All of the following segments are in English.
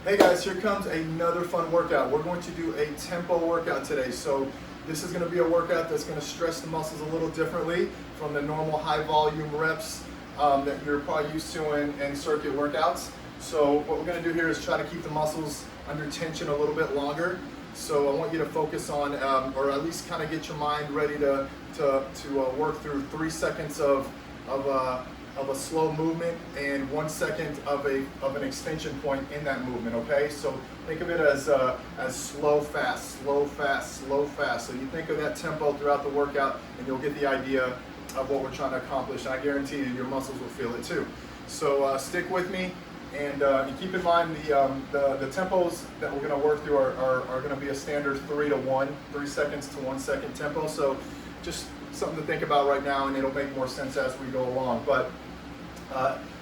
Hey guys, here comes another fun workout. We're going to do a tempo workout today. So this is going to be a workout that's going to stress the muscles a little differently from the normal high volume reps that you're probably used to in circuit workouts. So what we're going to do here is try to keep the muscles under tension a little bit longer. So I want you to focus on, or at least kind of get your mind ready to work through 3 seconds of a slow movement and 1 second of an extension point in that movement. Okay, so think of it as slow, fast, slow, fast, slow, fast. So you think of that tempo throughout the workout, and you'll get the idea of what we're trying to accomplish. And I guarantee you, your muscles will feel it too. So stick with me, and keep in mind the tempos that we're going to work through are going to be a standard 3 seconds to 1 second tempo. So just something to think about right now, and it'll make more sense as we go along. But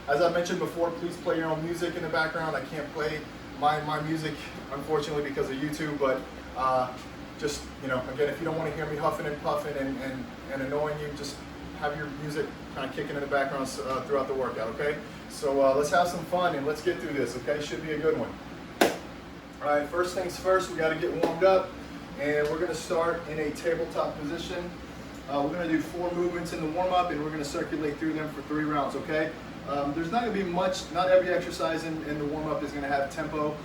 as I mentioned before, please play your own music in the background. I can't play my music, unfortunately, because of YouTube, but just, again, if you don't want to hear me huffing and puffing and annoying you, just have your music kind of kicking in the background throughout the workout, okay? So let's have some fun and let's get through this, okay? Should be a good one. All right, first things first, we got to get warmed up, and we're going to start in a tabletop position. We're going to do 4 movements in the warm-up, and we're going to circulate through them for 3 rounds, okay? There's not going to be much, not every exercise in the warm-up is going to have tempo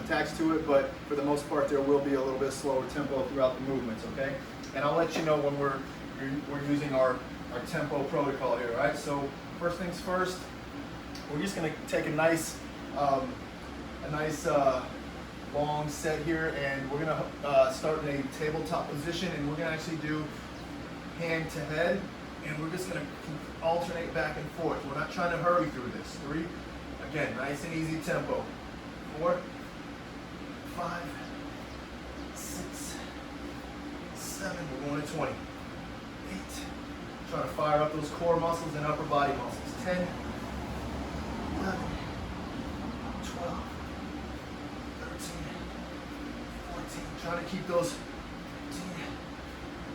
attached to it, but for the most part there will be a little bit slower tempo throughout the movements, okay? And I'll let you know when we're using our tempo protocol here, all right? So first things first, we're just going to take a nice long set here, and we're going to start in a tabletop position, and we're going to actually do hand to head, and we're just going to alternate back and forth. We're not trying to hurry through this. 3, again, nice and easy tempo. 4, 5, 6, 7, we're going to 20. 8, trying to fire up those core muscles and upper body muscles. 10, 11, 12, 13, 14, trying to keep those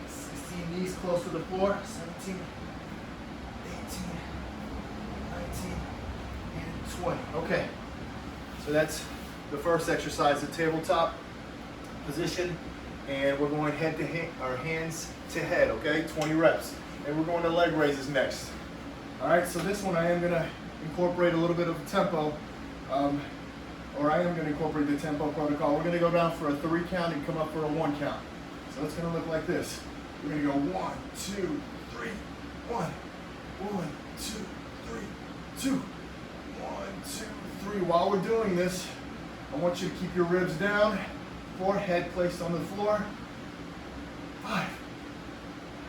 16, knees close to the floor. 17, 18, 19, and 20. Okay, so that's the first exercise, the tabletop position, and we're going head to hand, or hands to head, okay? 20 reps. And we're going to leg raises next. All right, so this one I am going to incorporate a little bit of tempo, or I am going to incorporate the tempo protocol. We're going to go down for a 3 count and come up for a 1 count. So it's going to look like this. We're going to go 1, 2, 3, 1, 1, 2, 3, 2, 1, 2, 3. While we're doing this, I want you to keep your ribs down, 4, head placed on the floor, 5,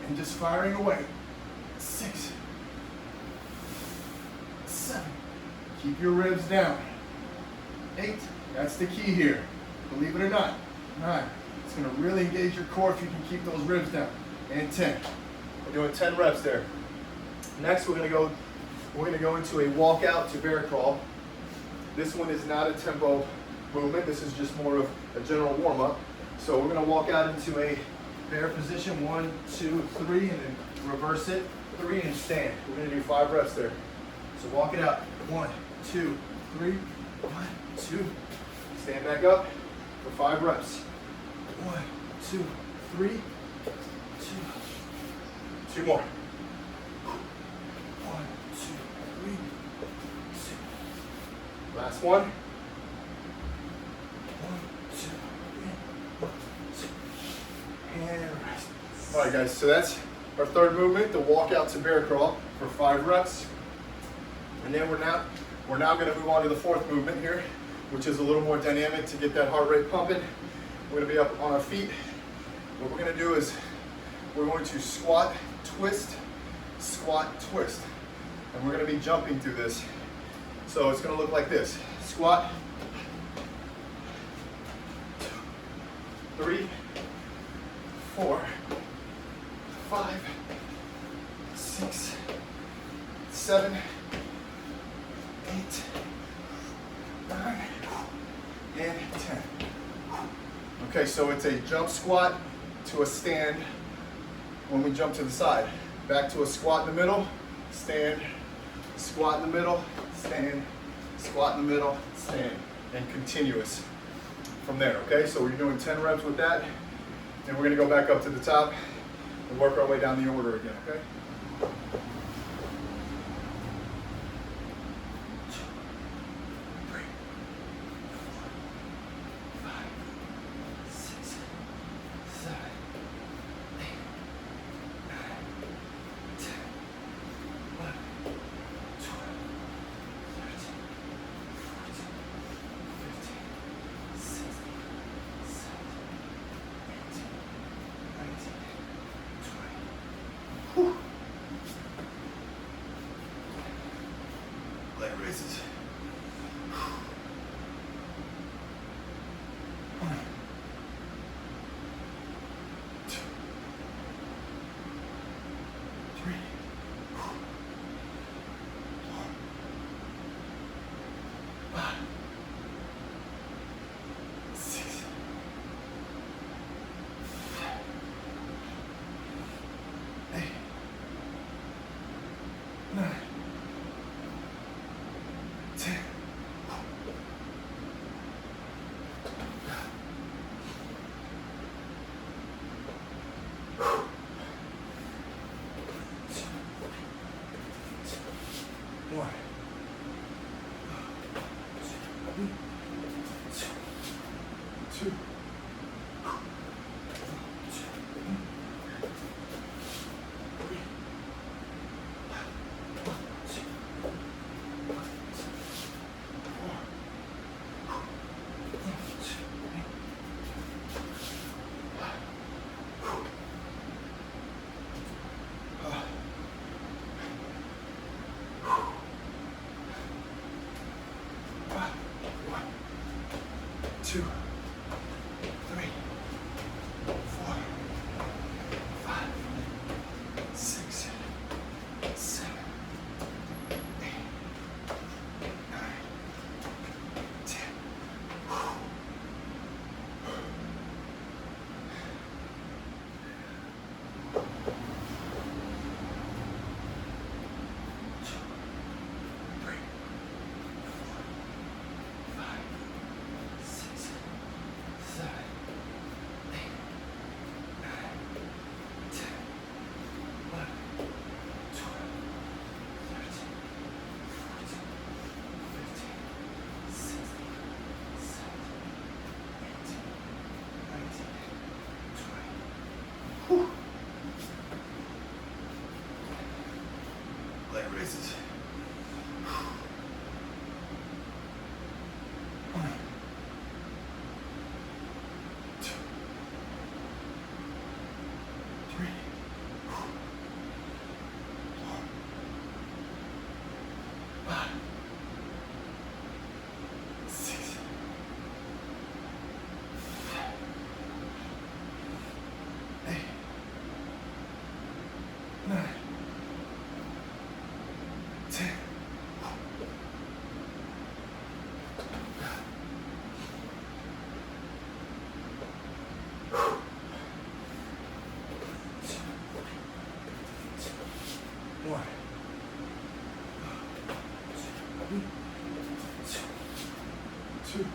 and just firing away, 6, 7, keep your ribs down, 8, that's the key here, believe it or not, 9, it's going to really engage your core if you can keep those ribs down, and 10. We're doing 10 reps there. Next, we're going to go into a walkout to bear crawl. This one is not a tempo movement. This is just more of a general warm-up. So we're going to walk out into a bear position, 1, 2, 3, and then reverse it, 3, and stand. We're going to do 5 reps there. So walk it out, 1, 2, 3, 1, 2, stand back up for 5 reps. 1, 2, 3, 2, 2 more. 1, 2, 3, 2. Last one. 1, 2, 3, 1, 2. And rest. All right, guys. So that's our 3rd movement, the walkout to bear crawl for 5 reps. And then we're now going to move on to the 4th movement here, which is a little more dynamic to get that heart rate pumping. We're going to be up on our feet. What we're going to do is we're going to squat, twist, and we're going to be jumping through this. So it's going to look like this: squat, 2, 3, 4, 5, 6, 7, 8, 9, and 10. Okay, so it's a jump squat to a stand when we jump to the side. Back to a squat in the middle, stand, squat in the middle, stand, squat in the middle, stand. and continuous from there, okay? So we're doing 10 reps with that, and we're gonna go back up to the top and work our way down the order again, okay? Leg raises. One, two, three, four, five, six, 8, 9, 10. One. Two. Two, three, four, five, six, 7, 8, 9, 10. Leg raises. One, two, three, four, 5, 6, 8, 9, 10. One. Two.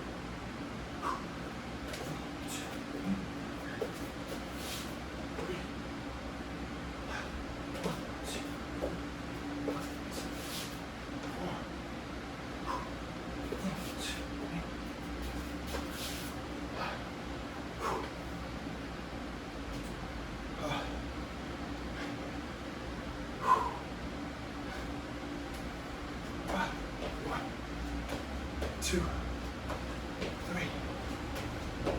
Two, 3, 4,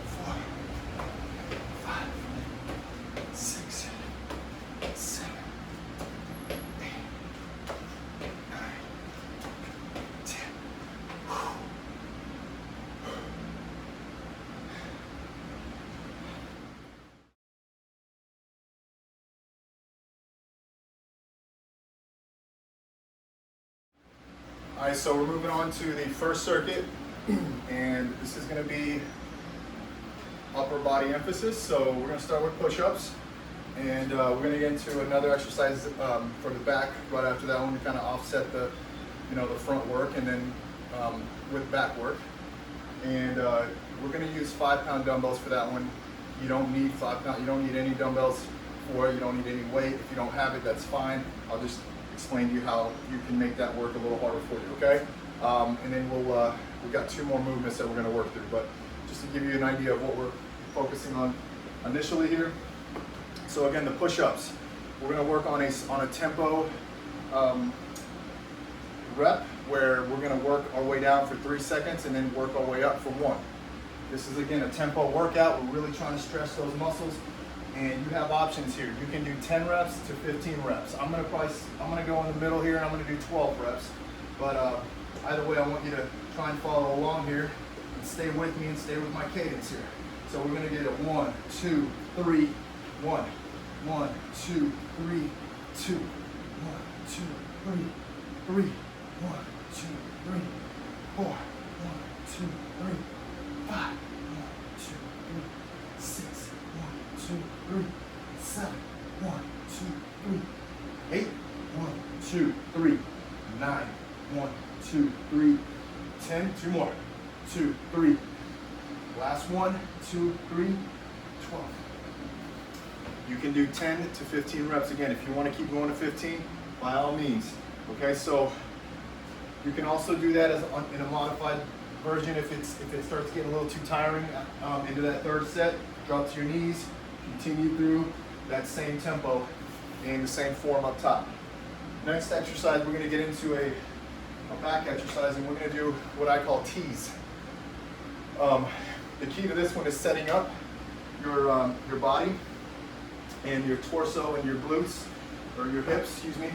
5, 6, 7, 8, 9, 10. All right, so we're moving on to the first circuit, and this is going to be upper body emphasis. So we're going to start with push-ups, and we're going to get into another exercise for the back right after that one to kind of offset the, the front work, and then with back work. And we're gonna use 5-pound dumbbells for that one. You don't need 5 pound, you don't need any dumbbells for it, you don't need any weight. If you don't have it, that's fine. I'll just explain to you how you can make that work a little harder for you, okay? And then we've got 2 more movements that we're gonna work through, but just to give you an idea of what we're focusing on initially here. So again, the push-ups. We're gonna work on a tempo rep where we're gonna work our way down for 3 seconds and then work our way up for 1. This is again a tempo workout. We're really trying to stretch those muscles, and you have options here. You can do 10 reps to 15 reps. I'm gonna go in the middle here, and I'm gonna do 12 reps. But either way, I want you to try and follow along here and stay with me and stay with my cadence here. So we're gonna get a 1, 2, 3, 1, 1, 2, 3, 2, 1, 2, 3, 3, 1, 2, 3, 4, 1, 2, 3, 5, 1, 2, 3, 6, 1, 2, 3, 7, 1, 2, 3, 8, 1, 2, 3, 9, 1, 2, 3, 10, 2 more, 2, 3, last 1, 2, 3, 12. You can do 10 to 15 reps again. If you want to keep going to 15, by all means. Okay, so you can also do that in a modified version if it starts getting a little too tiring into that 3rd set. Drop to your knees, continue through that same tempo and the same form up top. Next exercise, we're going to get into a back exercise, and we're going to do what I call tees. The key to this one is setting up your body and your torso and your glutes, or your hips, excuse me.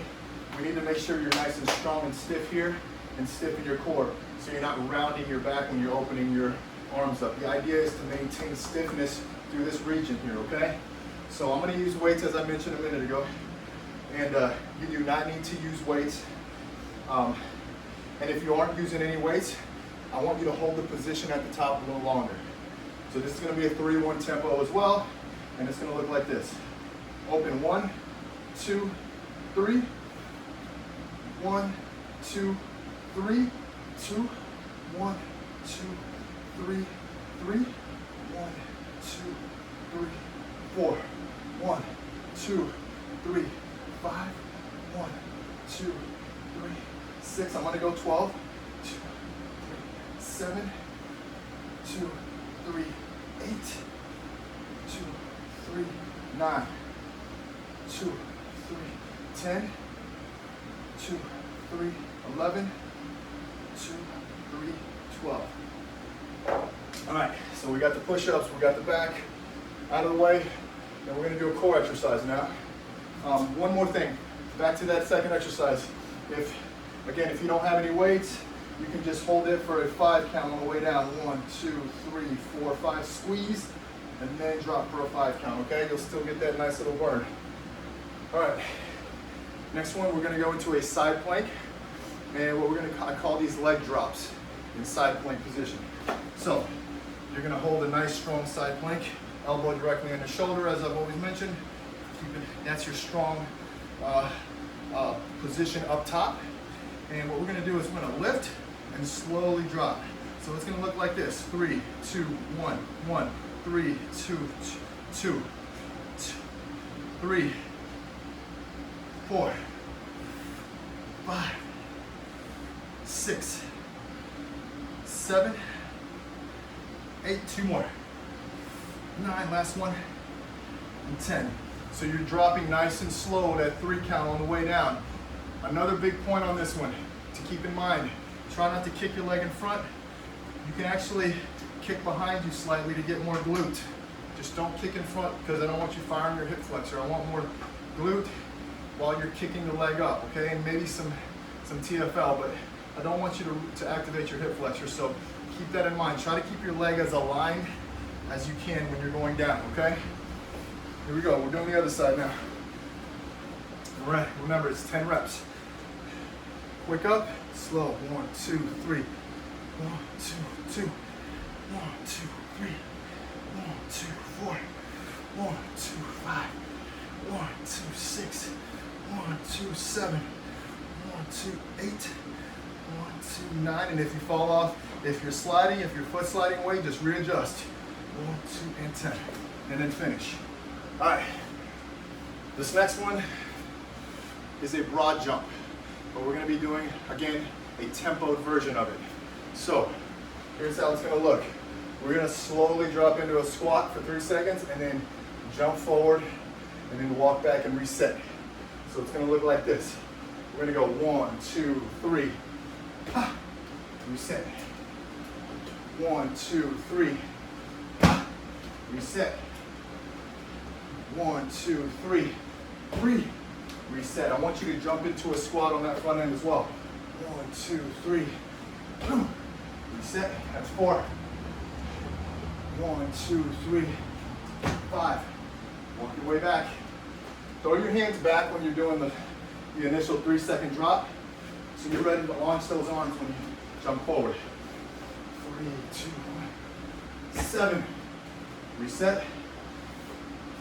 We need to make sure you're nice and strong and stiff here and stiff in your core, so you're not rounding your back when you're opening your arms up. The idea is to maintain stiffness through this region here, okay? So I'm going to use weights as I mentioned a minute ago, and you do not need to use weights. And if you aren't using any weights, I want you to hold the position at the top a little longer. So this is going to be a 3-1 tempo as well, and it's going to look like this. Open 1, 2, 3, 1, 2, 3, 2, 1, 2, 3, 3, 1, 2, 3, 4, 1, 2, 3, 5, 1, 2, 3, 6. I'm gonna go 12, 2, 3, 7, 2, 3, 8, 2, 3, 9, 2, 3, 10, 2, 3, 11, 2, 3, 12. All right, so we got the push-ups, we got the back out of the way, and we're gonna do a core exercise now. One more thing, back to that second exercise. If you don't have any weights, you can just hold it for a 5 count on the way down. 1, 2, 3, 4, 5, squeeze, and then drop for a 5 count, okay? You'll still get that nice little burn. All right, next one, we're gonna go into a side plank, and what I call these leg drops in side plank position. So, you're gonna hold a nice strong side plank, elbow directly on the shoulder, as I've always mentioned. That's your strong position up top. And what we're gonna do is we're gonna lift and slowly drop. So it's gonna look like this: 3, 2, 1, 1, 3, 2, 2, 3, 4, 5, 6, 7, 8, 2 more, 9, last one, and 10. So you're dropping nice and slow, that 3 count on the way down. Another big point on this one to keep in mind, try not to kick your leg in front. You can actually kick behind you slightly to get more glute. Just don't kick in front, because I don't want you firing your hip flexor. I want more glute while you're kicking the leg up, okay? And maybe some TFL, but I don't want you to activate your hip flexor. So keep that in mind. Try to keep your leg as aligned as you can when you're going down, okay? Here we go, we're doing the other side now. All right, remember it's 10 reps. Quick up, slow, 1, 2, 3, 1, 2, 2, 1, 2, 3, 1, 2, 4, 1, 2, 5, 1, 2, 6, 1, 2, 7, 1, 2, 8, 1, 2, 9. And if you fall off, if you're sliding, if your foot's sliding away, just readjust. 1, 2, and 10. And then finish. All right. This next one is a broad jump, but we're going to be doing, again, a tempoed version of it. So here's how it's going to look. We're going to slowly drop into a squat for 3 seconds and then jump forward and then walk back and reset. So it's going to look like this. We're going to go 1, 2, 3, reset. 1, 2, 3, reset. 1, 2, 3, reset. I want you to jump into a squat on that front end as well. 1, 2, 3, reset. That's 4. 1, 2, 3, 5. Walk your way back. Throw your hands back when you're doing the initial 3-second drop, so you're ready to launch those arms when you jump forward. 3, 2, 1, 7. Reset.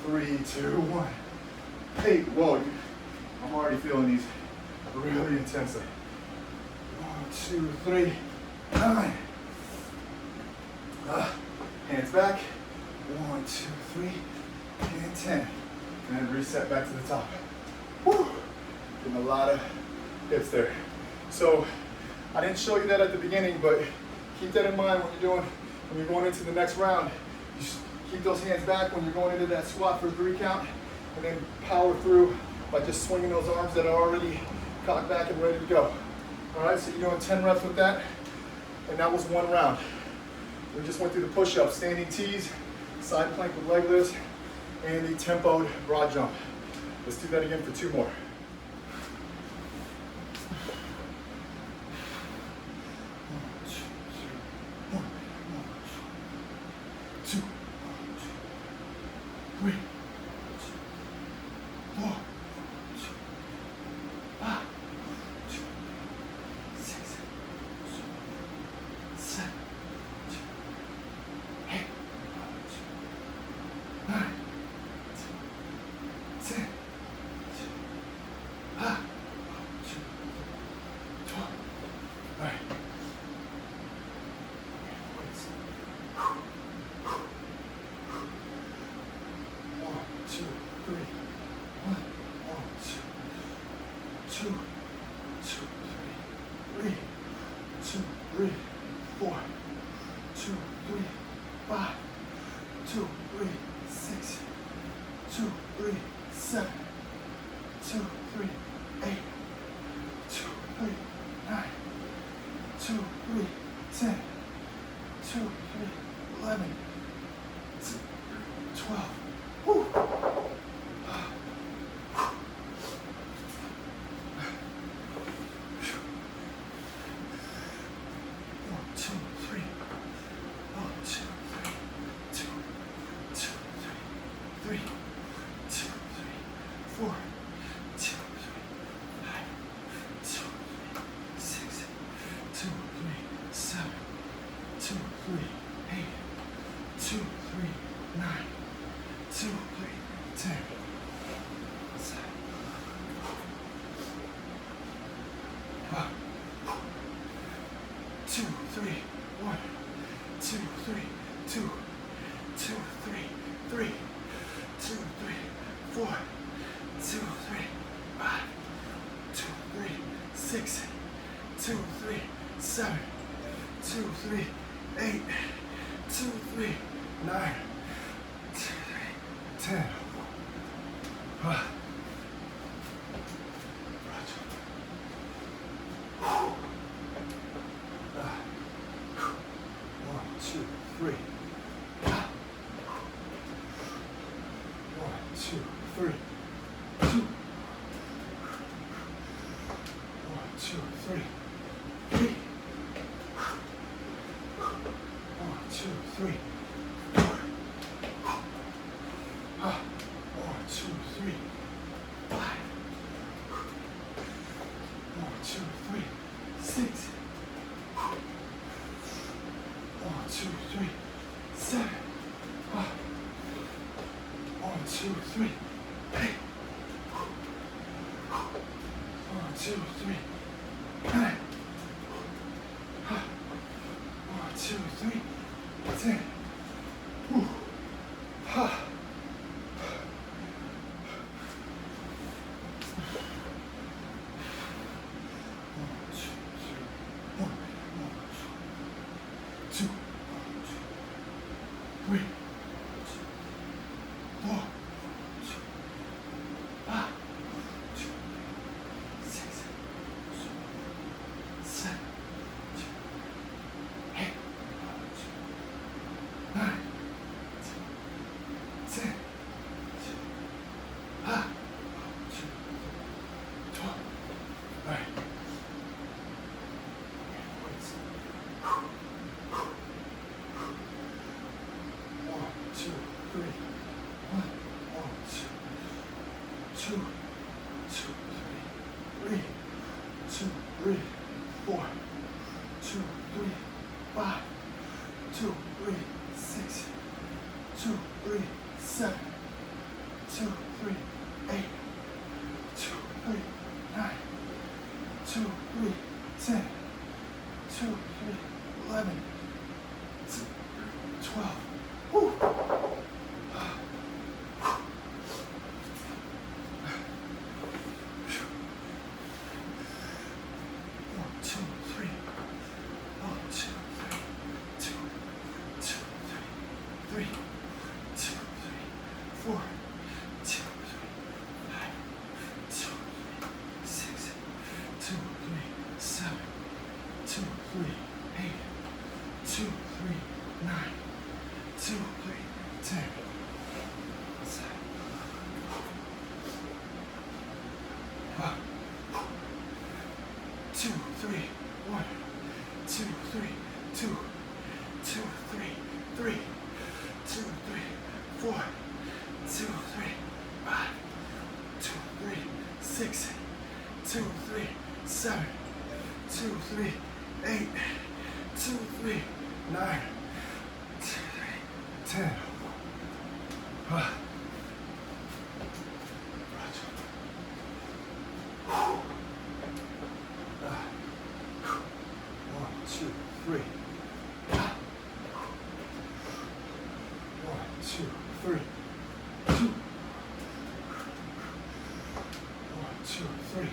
3, 2, 1. 8. Whoa, I'm already feeling these really intensely. 1, 2, 3, 9. Hands back. 1, 2, 3, and 10. And then reset back to the top. Woo! Getting a lot of hits there. So I didn't show you that at the beginning, but keep that in mind when you're going into the next round. You keep those hands back when you're going into that squat for a 3 count, and then power through by just swinging those arms that are already cocked back and ready to go. All right, so you're doing 10 reps with that, and that was 1 round. We just went through the push-ups, standing T's, side plank with leg lifts, and the tempoed broad jump. Let's do that again for 2 more. 2, 3, 4, 5, 6, 7, 8, 9, 10, 12. All right. Woo. 4, 2, 3, 5, 2, 3, 6, 2, 3, 7, 2, 3, 8, 2, 3, 9, 2, 3, 10. 2, 3, 1, 2, 3, 2, 2, 3, 3, 2, 3, 4, 2, 3, 5, 2, 3, 6, 2, 3, 7, 2, 3, 8, 2, 3, 9, 2, 3, 10. 2, 3, 9, 3, 10. Whew. Ha. 2, 3, 4, 5, 6, 7, 8, 9, 10, 12. All right. Two, three, 4, 2, 3, 5, 2, 3, 6, 2, 3, 7, 2, 3, 8, 2, 3, 9, 2, 3, 10, 2, 3, 11, 12. Woo. 4, 2, 3, 5, 2, 3, 6, 2, 3, 7, 2, 3, 8, 2, 3, 9, 2, 3, 10. 2, 3, 1, 2, 3, 2, 2, 3, 3, 2, 3, 4, 2, 3, 5, 2, 3, 6, 2, 3, 7, 2, 3, 8, 2, 3, 9, 2, 3, 10. 1, 2, 3. 1, 2, 3. 2. 1, 2, 3.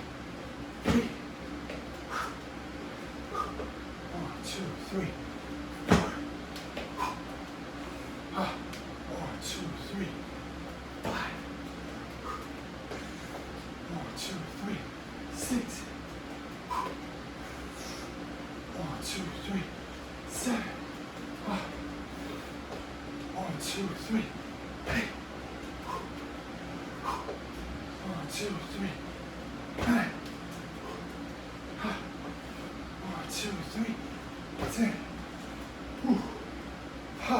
3. 1, 2, 3. 4. 1, 2, 3. 5. 1, 2, 3. 6. 1, 2, 3, 7. 1, 2, 3, 8. 1, 2, 3, 9. 1, 2, 3, 10. Whew. Ha.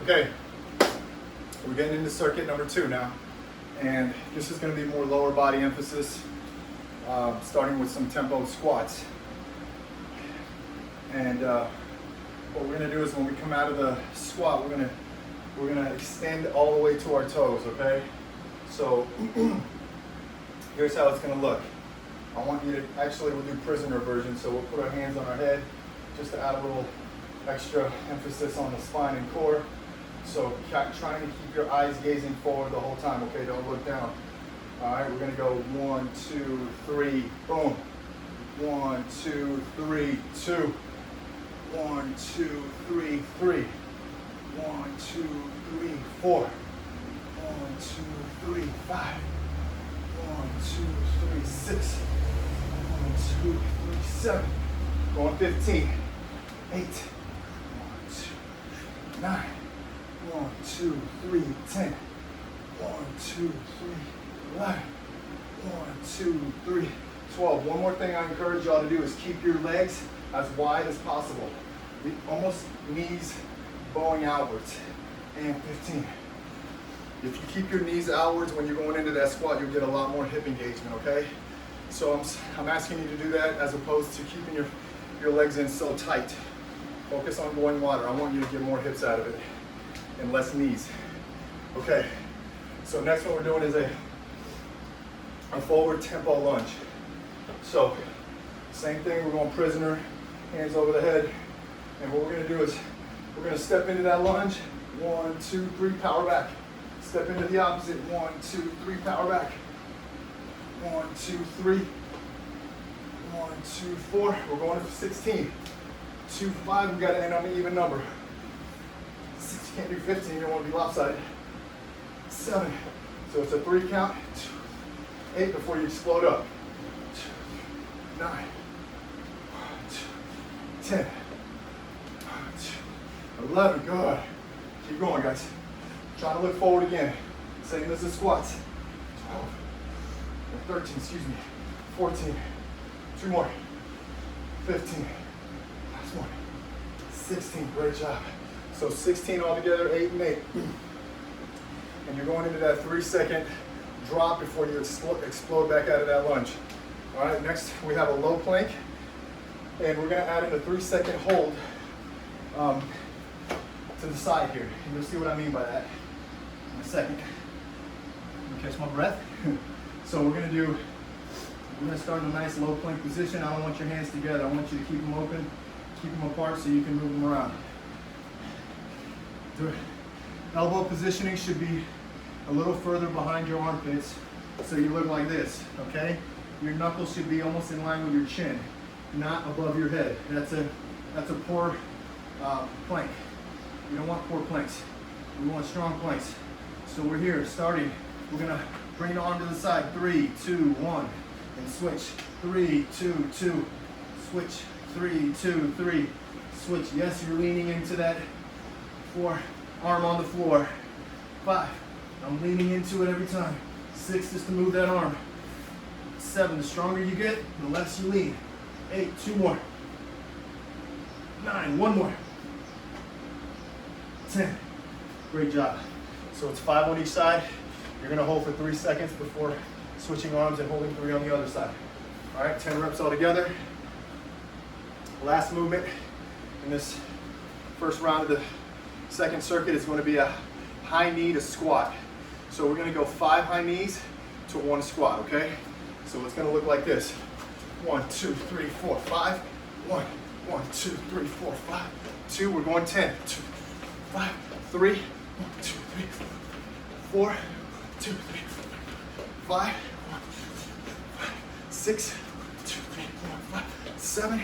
Okay, we're getting into circuit number 2 now, and this is going to be more lower body emphasis, starting with some tempo squats. And what we're going to do is when we come out of the squat, we're gonna extend all the way to our toes. Okay, so here's how it's going to look. I want you to we'll do prisoner version, so we'll put our hands on our head just to add a little extra emphasis on the spine and core. So trying to keep your eyes gazing forward the whole time, okay? Don't look down. All right, we're gonna go 1, 2, 3, boom. 1, 2, 3, 2. 1, 2, 3, 3. 1, 2, 3, 4. 1, 2, 3, 5. 1, 2, 3, 6. 1, 2, 3, 7. Going 15. 8. 1, 2, 9. 1, 2, 3, 10. 1, 2, 3, 11. 1, 2, 3, 12. One more thing I encourage y'all to do is keep your legs as wide as possible. Almost knees bowing outwards. And 15. If you keep your knees outwards when you're going into that squat, you'll get a lot more hip engagement, okay? So I'm asking you to do that as opposed to keeping your legs in so tight. Focus on going water. I want you to get more hips out of it and less knees. Okay, so next one we're doing is a forward tempo lunge. So same thing, we're going prisoner, hands over the head. And what we're gonna do is we're gonna step into that lunge. 1, 2, 3, power back. Step into the opposite. 1, 2, 3, power back. 1, 2, 3. 1, 2, 4. We're going to 16. 2, 5. We got to end on an even number. 6. You can't do 15. You don't want to be lopsided. 7. So it's a 3 count. 8 before you explode up. 9. 10. 11. Good. Keep going, guys. Trying to look forward again. Same as the squats. 12. 13. Excuse me. 14. 2 more. 15. Last one. 16. Great job. So 16 altogether, 8 and 8. And you're going into that 3-second drop before you explode back out of that lunge. All right, next we have a low plank. And we're going to add in a 3-second hold to the side here. And you'll see what I mean by that in a second. I'm gonna catch my breath. So we're gonna start in a nice low plank position. I don't want your hands together. I want you to keep them open, keep them apart so you can move them around. The elbow positioning should be a little further behind your armpits so you look like this, okay? Your knuckles should be almost in line with your chin, not above your head. That's a poor plank. You don't want poor planks. We want strong planks. So we're here, starting. We're gonna bring the arm to the side. 3, 2, 1, and switch. 3, 2, 2, switch. 3, 2, 3, switch. Yes, you're leaning into that. 4, arm on the floor. 5, I'm leaning into it every time. 6 is to move that arm. 7, the stronger you get, the less you lean. 8, 2 more. 9, 1 more. 10, great job. So it's 5 on each side. You're gonna hold for 3 seconds before switching arms and holding 3 on the other side. All right, 10 reps all together. Last movement in this first round of the second circuit is gonna be a high knee to squat. So we're gonna go 5 high knees to 1 squat, okay? So it's gonna look like this. 1, 2, 3, 4, 5. 1, 1, 2, 3, 4, 5. 2, we're going 10. 2, 5, 3, 1, 2, 3, 4, 2, 3, 5, 1, 6, 2, 3, 4, 5, 7,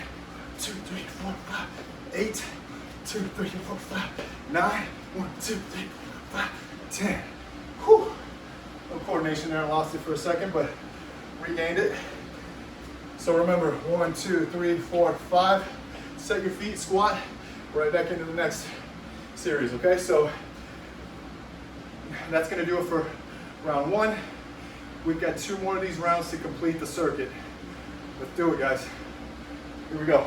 2, 3, 4, 5, 8, 2, 3, 4, 5, 9, 1, 2, 3, 4, 5, 10. Whew. No coordination there, I lost it for a second, but regained it. So remember, 1, 2, 3, 4, 5. Set your feet, squat, right back into the next series, okay? So that's gonna do it for round 1. We've got 2 more of these rounds to complete the circuit. Let's do it, guys. Here we go.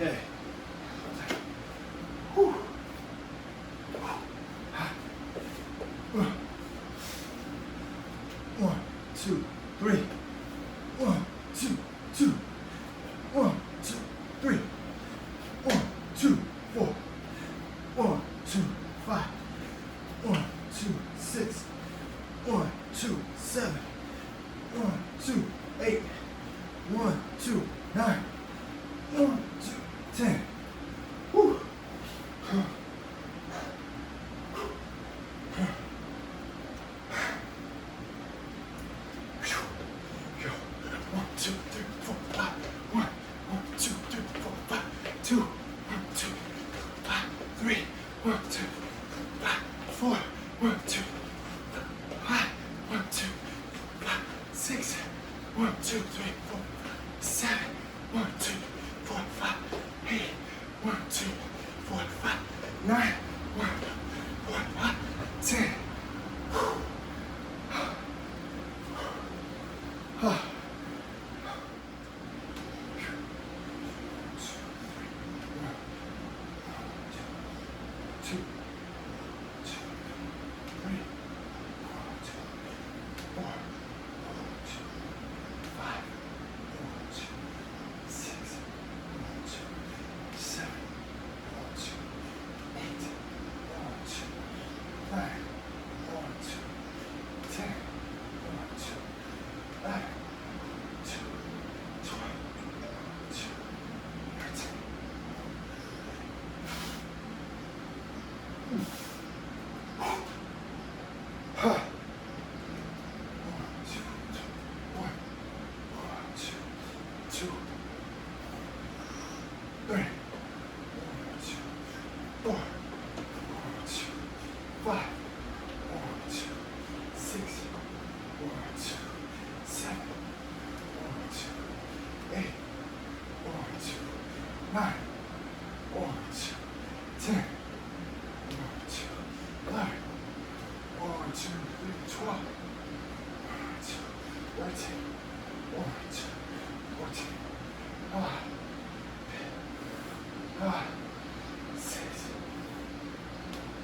Okay. Whew. 5. 1, 2, 6. 1, 2, 7. 1, 2, 8. 1, 2, 9. 1, 2, 10. Whew.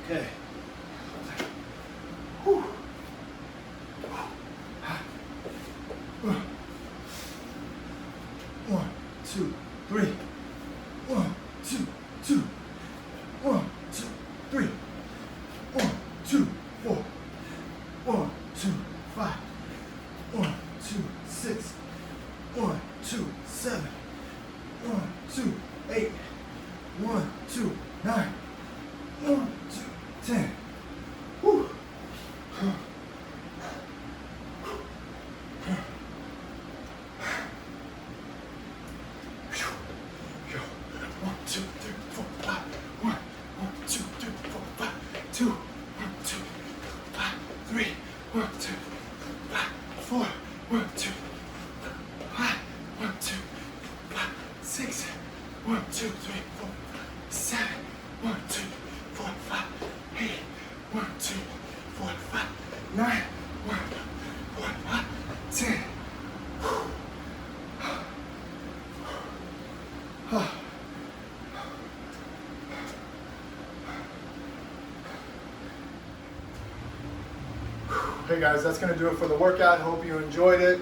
Okay. Whew. 1, 2, 3. 1, 2, 2. 1, 2, 3. 1, 2, 4. 1, 2, 5. 1, 2, 6. 1, 2, 7. 1, 2, 8. 1, 2, 9. 1, 2, 10. Whew. Hey guys, that's going to do it for the workout. Hope you enjoyed it.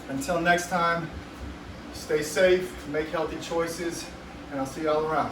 Until next time, stay safe, make healthy choices, and I'll see y'all around.